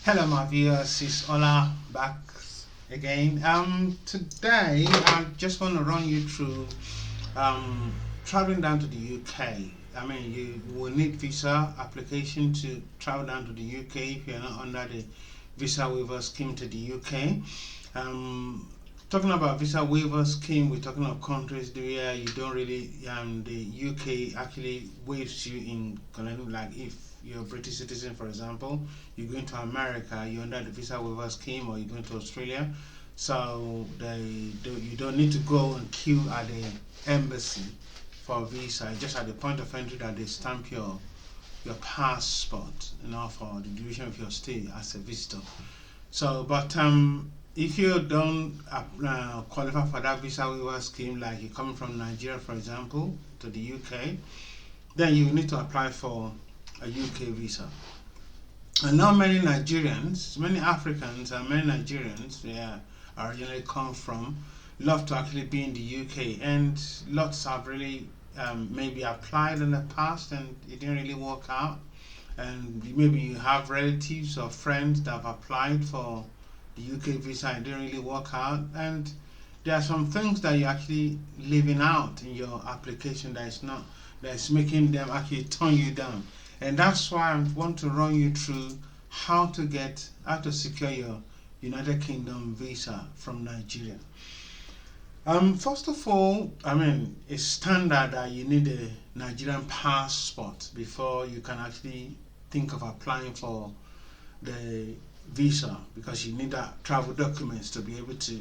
Hello, my viewers. It's Ola back again. Today I just want to run you through traveling down to the UK. I mean, you will need visa application to travel down to the UK if you're not under the visa waiver scheme to the UK. Talking about visa waiver scheme, we're talking of countries where you don't really the UK actually waives you in like if you're a British citizen, for example, you're going to America, you're under the visa waiver scheme, or you're going to Australia, so you don't need to go and queue at the embassy for a visa. It's just at the point of entry that they stamp your passport, for the duration of your stay as a visitor. So, but if you don't qualify for that visa waiver scheme, like you're coming from Nigeria, for example, to the UK, then you need to apply for a UK visa. And not many Nigerians, many Africans, and many Nigerians, where originally come from, love to actually be in the UK, and lots have really maybe applied in the past and it didn't really work out. And maybe you have relatives or friends that have applied for the UK visa and didn't really work out, and there are some things that you're actually leaving out in your application that's making them actually turn you down. And that's why I want to run you through how to secure your United Kingdom visa from Nigeria. First of all, I mean, it's standard that you need a Nigerian passport before you can actually think of applying for the visa, because you need that travel documents to be able to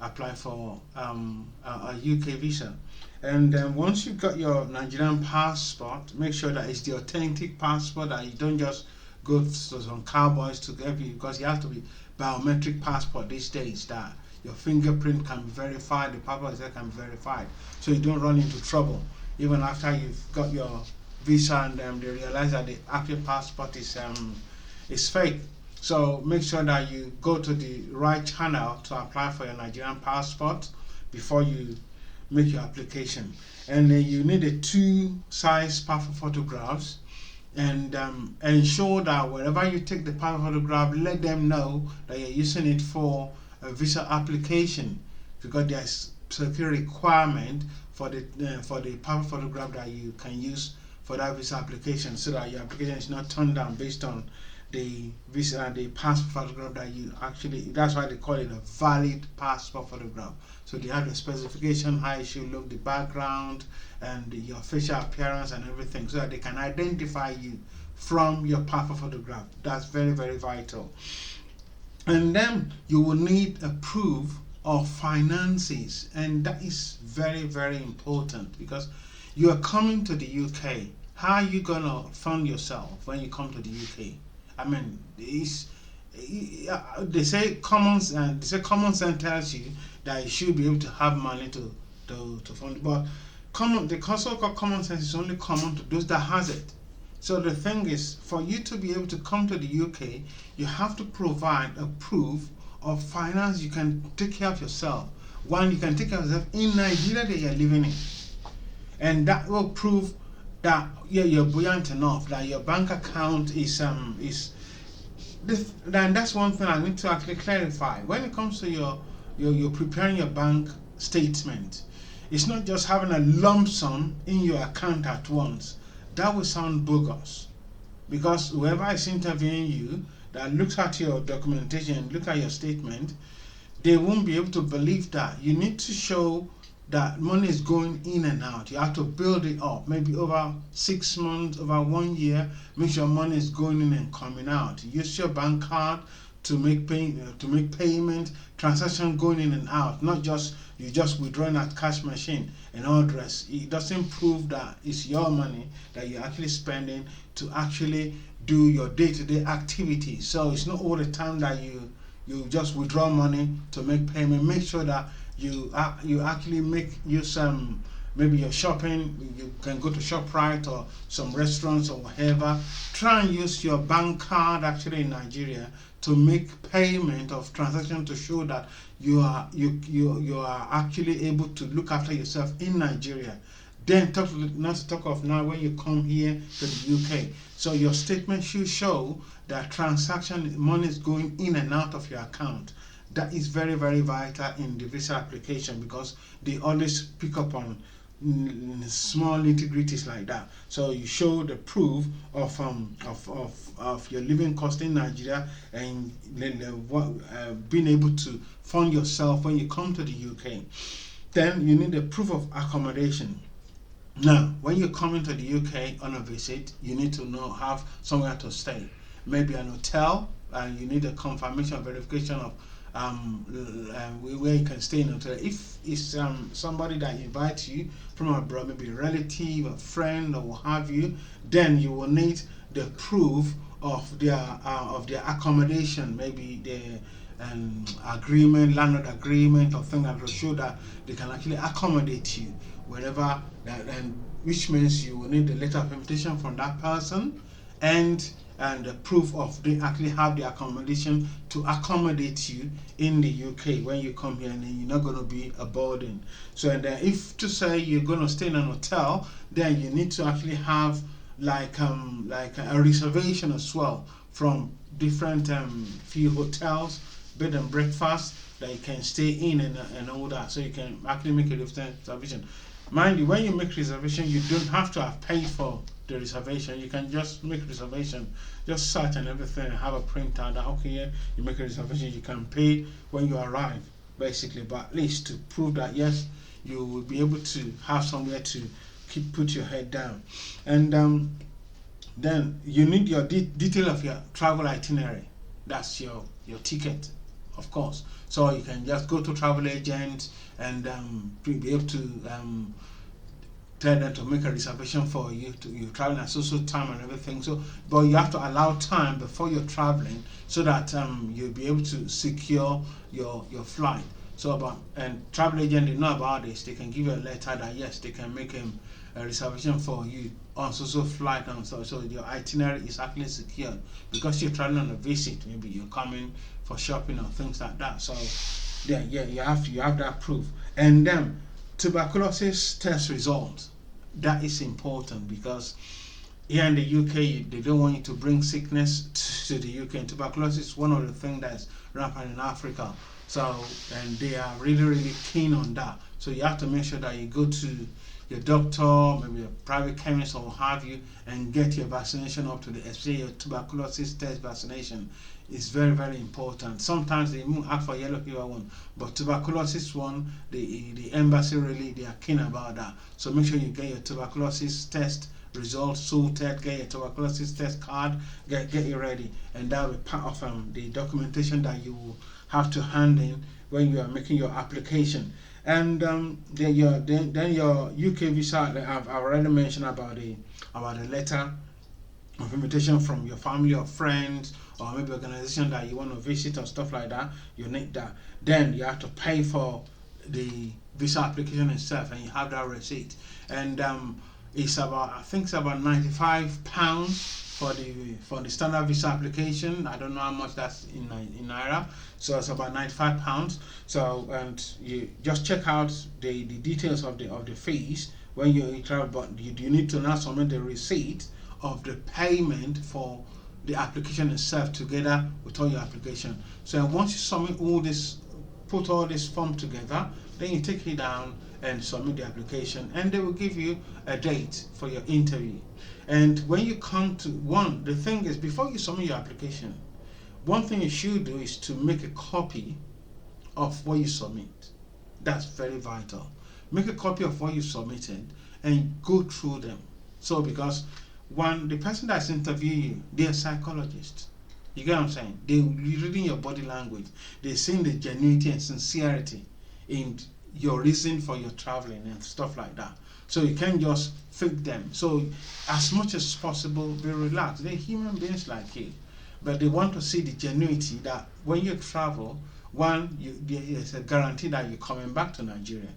apply for a UK visa. And then once you've got your Nigerian passport, make sure that it's the authentic passport, that you don't just go to some cowboys to get you, because you have to be biometric passport these days, that your fingerprint can be verified, the passport itself can be verified, so you don't run into trouble even after you've got your visa and they realize that the actual passport is fake. So make sure that you go to the right channel to apply for your Nigerian passport before you make your application. And then you need a 2-size passport photographs, and ensure that wherever you take the passport photograph, let them know that you're using it for a visa application, because there's security requirement for the passport photograph that you can use for that visa application, so that your application is not turned down based on the visa and the passport photograph that you actually. That's why they call it a valid passport photograph. So they have the specification, how it should look, the background, and your facial appearance and everything, so that they can identify you from your passport photograph. That's very, very vital. And then you will need a proof of finances, and that is very, very important, because you are coming to the UK. How are you gonna fund yourself when you come to the UK? I mean, they say common sense tells you that you should be able to have money to fund, but the so-called common sense is only common to those that has it. So the thing is, for you to be able to come to the UK, you have to provide a proof of finance. You can take care of yourself. One, you can take care of yourself in Nigeria that you're living in, and that will prove that you're buoyant enough, that your bank account is then that's one thing I need to actually clarify. When it comes to you're preparing your bank statement, it's not just having a lump sum in your account at once. That will sound bogus, because whoever is interviewing you that looks at your documentation, look at your statement, they won't be able to believe that. You need to show that money is going in and out. You have to build it up, maybe over 6 months, over 1 year. Make sure money is going in and coming out. Use your bank card to make payment, transaction going in and out, not just you just withdrawing at cash machine and all the rest. It doesn't prove that it's your money that you're actually spending to actually do your day-to-day activities. So it's not all the time that you just withdraw money to make payment. Make sure that you actually make use maybe you're shopping, you can go to ShopRite or some restaurants or whatever. Try and use your bank card actually in Nigeria to make payment of transaction, to show that you are actually able to look after yourself in Nigeria. Then not to talk of now when you come here to the UK. So your statement should show that transaction money is going in and out of your account. That is very, very vital in the visa application, because they always pick up on small nitty-gritties like that. So you show the proof of your living cost in Nigeria, and being able to fund yourself when you come to the UK. Then you need a proof of accommodation. Now, when you come into the UK on a visit, you need to have somewhere to stay. Maybe an hotel, and you need a confirmation, verification of where you can stay in a hotel. If it's somebody that invites you from abroad, maybe a relative, a friend, or what have you, then you will need the proof of their accommodation, maybe the agreement, landlord agreement, or things that will show that they can actually accommodate you wherever that, and which means you will need a letter of invitation from that person, and the proof of they actually have the accommodation to accommodate you in the UK when you come here, and then you're not going to be a burden. So, and then if to say you're going to stay in an hotel, then you need to actually have like a reservation as well from different few hotels, bed and breakfast that you can stay in, and all that, so you can actually make a reservation. Mind you, when you make reservation, you don't have to have paid for the reservation. You can just make reservation, just search and everything, and have a printout that okay, yeah, you make a reservation, you can pay when you arrive, basically. But at least to prove that yes, you will be able to have somewhere to put your head down. And then you need your detail of your travel itinerary. That's your ticket, of course. So you can just go to travel agent and be able to tell them to make a reservation for you to you traveling at so time and everything. So, but you have to allow time before you're traveling so that you'll be able to secure your flight. So and travel agent, they know about this. They can give you a letter that yes, they can make a reservation for you on so flight, and so your itinerary is actually secured because you're traveling on a visit. Maybe you're coming for shopping or things like that. So yeah, you have that proof. And then tuberculosis test results. That is important because here in the UK they don't want you to bring sickness to the UK. And tuberculosis is one of the things that's rampant in Africa. So, and they are really keen on that. So you have to make sure that you go to your doctor, maybe a private chemist or what have you, and get your vaccination up to especially your tuberculosis test vaccination. Is very important. Sometimes they even ask for yellow fever one, but tuberculosis one, the embassy really, they are keen about that. So make sure you get your tuberculosis test results sorted, get your tuberculosis test card, get it ready, and that will be part of the documentation that you will have to hand in when you are making your application. And then your UK visa, I've already mentioned about the letter of invitation from your family or friends, or maybe organization that you want to visit or stuff like that. You need that. Then you have to pay for the visa application itself, and you have that receipt. And it's about, I think it's about £95 for the standard visa application. I don't know how much that's in Naira, so it's about £95. So, and you just check out the details of the fees when you travel, but you need to now submit the receipt of the payment for the application itself together with all your application. So once you submit all this, put all this form together, then you take it down and submit the application, and they will give you a date for your interview. And when you come to the thing is, before you submit your application, one thing you should do is to make a copy of what you submit. That's very vital. Make a copy of what you submitted and go through them. So because the person that's interviewing you, they're psychologists. You get what I'm saying? They're reading your body language. They're seeing the genuinity and sincerity in your reason for your traveling and stuff like that. So you can't just fake them. So as much as possible, be relaxed. They're human beings like you, but they want to see the genuinity that when you travel, there's a guarantee that you're coming back to Nigeria.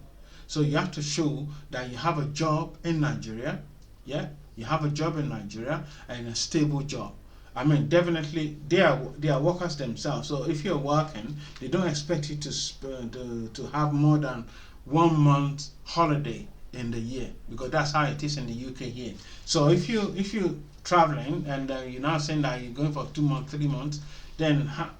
So you have to show that you have a job in Nigeria. Yeah, you have a job in Nigeria and a stable job. I mean, definitely they are workers themselves. So if you're working, they don't expect you to have more than 1 month holiday in the year, because that's how it is in the UK here. So if you traveling and you're now saying that you're going for 2 months, 3 months, then how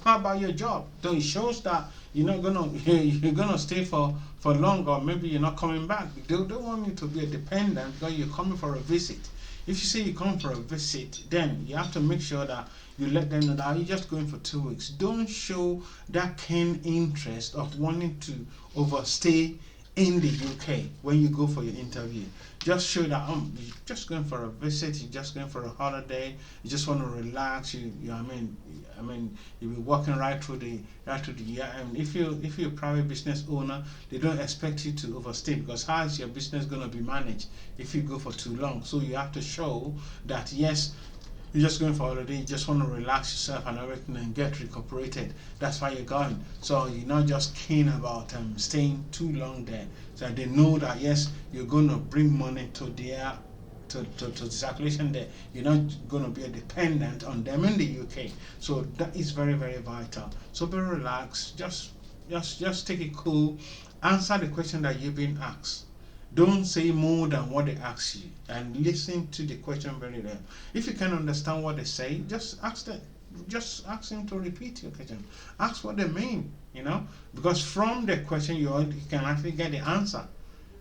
about your job? So it shows that you're not gonna you're gonna stay for long, or maybe you're not coming back. They don't want you to be a dependent because you're coming for a visit. If you say you come for a visit, then you have to make sure that you let them know that you're just going for 2 weeks. Don't show that keen interest of wanting to overstay in the UK when you go for your interview. Just show that you're just going for a visit, you're just going for a holiday, you just want to relax. I mean, you'll be walking right through the year. And if you're a private business owner, they don't expect you to overstay, because how is your business going to be managed if you go for too long? So you have to show that yes, you're just going for holiday, you just want to relax yourself and everything and get recuperated. That's why you're going. So you're not just keen about staying too long there. So they know that yes, you're going to bring money to their to the circulation there. You're not going to be a dependent on them in the UK. So that is very, very vital. So be relaxed. Just take it cool. Answer the question that you've been asked. Don't say more than what they ask you, and listen to the question very well. If you can understand what they say, just ask them to repeat your question. Ask what they mean, because from the question you can actually get the answer,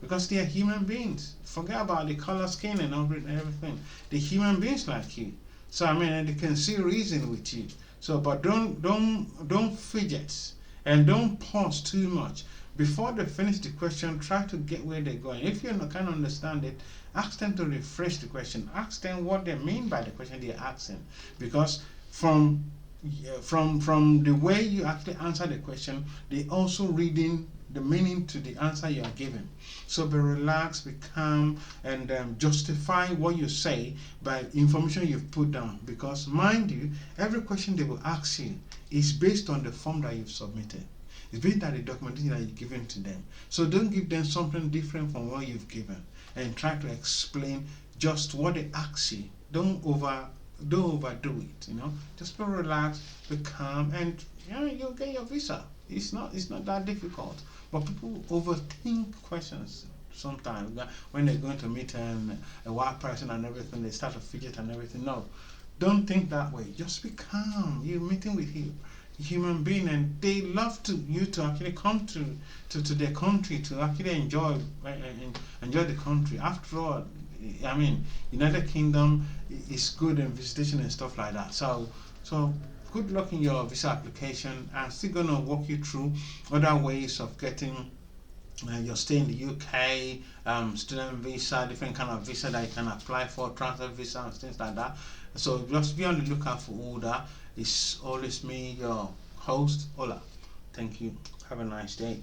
because they are human beings. Forget about the color, skin, and everything. They're human beings like you. So and they can see reason with you. So, but don't fidget and don't pause too much. Before they finish the question, try to get where they're going. If you can't understand it, ask them to refresh the question. Ask them what they mean by the question they're asking. Because from the way you actually answer the question, they're also reading the meaning to the answer you are giving. So be relaxed, be calm, and justify what you say by information you've put down. Because mind you, every question they will ask you is based on the form that you've submitted. It's based on the documentation that you've given to them. So don't give them something different from what you've given, and try to explain just what they ask you. Don't overdo it. Just be relaxed, be calm, and you'll get your visa. It's not that difficult. But people overthink questions sometimes. When they're going to meet a white person and everything, they start to fidget and everything. No, don't think that way. Just be calm. You're meeting with human being, and they love you to actually come to their country to actually enjoy the country. After all, United Kingdom is good in visitation and stuff like that. So good luck in your visa application. I'm still gonna walk you through other ways of getting your stay in the UK, student visa, different kind of visa that you can apply for, transfer visa and things like that. So just be on the lookout for all that. It's always me, your host, Ola. Thank you. Have a nice day.